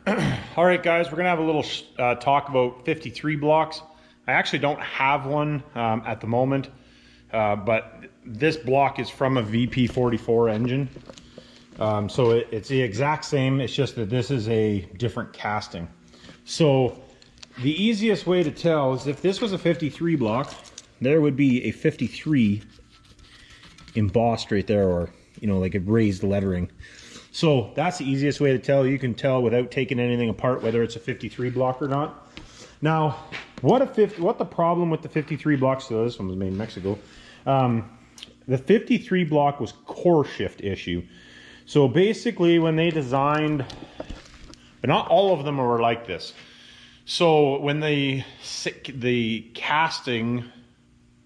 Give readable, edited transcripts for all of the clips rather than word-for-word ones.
All right, guys, we're gonna have a little talk about 53 blocks. I actually don't have one at the moment, but this block is from a VP44 engine. So it's the exact same, it's just that this is a different casting. So the easiest way to tell is if this was a 53 block, there would be a 53 embossed right there, or, you know, like a raised lettering. So that's the easiest way to tell. You can tell without taking anything apart whether it's a 53 block or not. Now, what the problem with the 53 blocks, so this one was made in Mexico. The 53 block was core shift issue. So basically when they designed, but not all of them were like this. So when the casting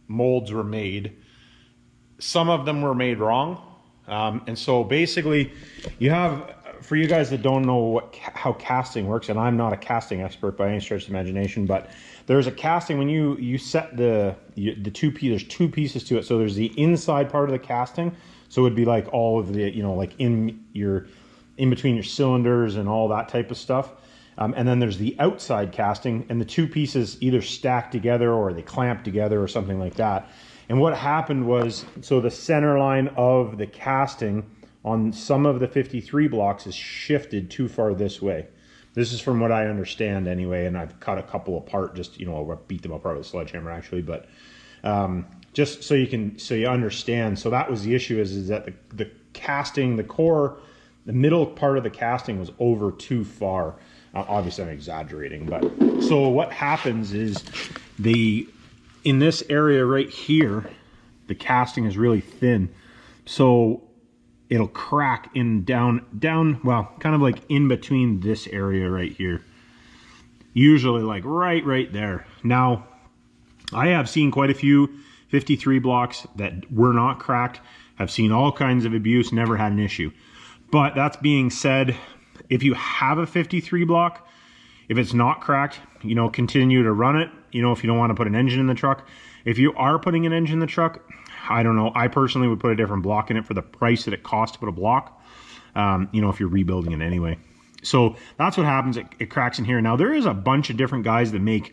molds were made, some of them were made wrong. And so basically you have, for you guys that don't know how casting works, and I'm not a casting expert by any stretch of the imagination, but there's a casting when you set there's two pieces to it. So there's the inside part of the casting. So it would be like all of the, you know, like in between your cylinders and all that type of stuff. And then there's the outside casting, and the two pieces either stack together or they clamp together or something like that. And what happened was, so the center line of the casting on some of the 53 blocks is shifted too far this way. This is from what I understand anyway, and I've cut a couple apart, just, you know, beat them apart with a sledgehammer actually, but just so you understand. So that was the issue, is that the casting, the core, the middle part of the casting was over too far. Obviously I'm exaggerating, but so what happens is in this area right here, the casting is really thin, so it'll crack down, well, kind of like in between this area right here, usually like right there. Now, I have seen quite a few 53 blocks that were not cracked. I've seen all kinds of abuse, never had an issue. But that's being said, if you have a 53 block, if it's not cracked, you know, continue to run it, you know, if you don't want to put an engine in the truck. If you are putting an engine in the truck, I don't know, I personally would put a different block in it for the price that it costs to put a block, you know, if you're rebuilding it anyway. So that's what happens, it cracks in here. Now there is a bunch of different guys that make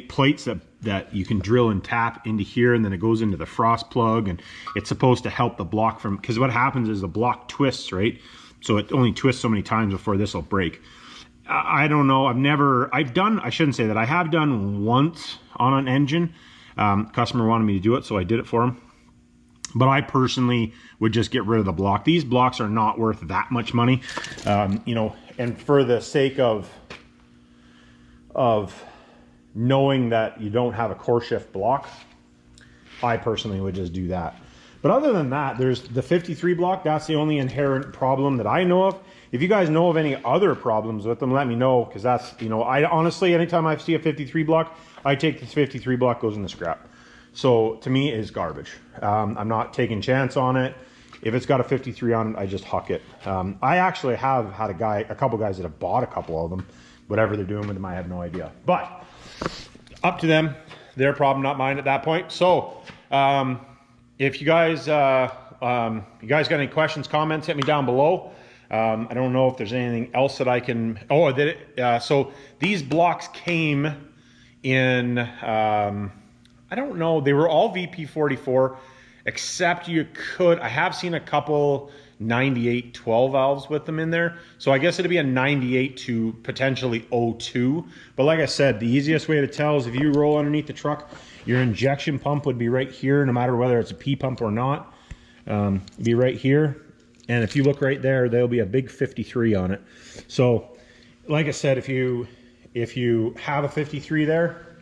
plates that you can drill and tap into here, and then it goes into the frost plug, and it's supposed to help the block from, because what happens is the block twists, right? So it only twists so many times before this will break. I don't know, I shouldn't say that, I have done once on an engine. Customer wanted me to do it, so I did it for him. But I personally would just get rid of the block. These blocks are not worth that much money, you know, and for the sake of knowing that you don't have a core shift block, I personally would just do that. But other than that, there's the 53 block. That's the only inherent problem that I know of. If you guys know of any other problems with them, let me know, because that's, you know, I honestly, anytime I see a 53 block, I take this 53 block, goes in the scrap. So to me, it's garbage. I'm not taking chance on it. If it's got a 53 on it, I just huck it. I actually have had a couple guys that have bought a couple of them. Whatever they're doing with them, I have no idea. But up to them, their problem, not mine at that point. So if you guys got any questions, comments, hit me down below. I don't know if there's anything else that I can, so these blocks came in, I don't know, they were all VP44, except I have seen a couple 98 12 valves with them in there. So I guess it'd be a 98 to potentially 02. But like I said, the easiest way to tell is if you roll underneath the truck, your injection pump would be right here, no matter whether it's a P pump or not. It'd be right here. And if you look right there, there'll be a big 53 on it. So like I said, if you have a 53 there,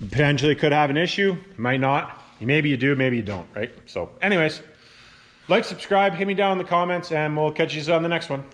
you potentially could have an issue. You might not. Maybe you do, maybe you don't, right? So anyways, like, subscribe, hit me down in the comments, and we'll catch you on the next one.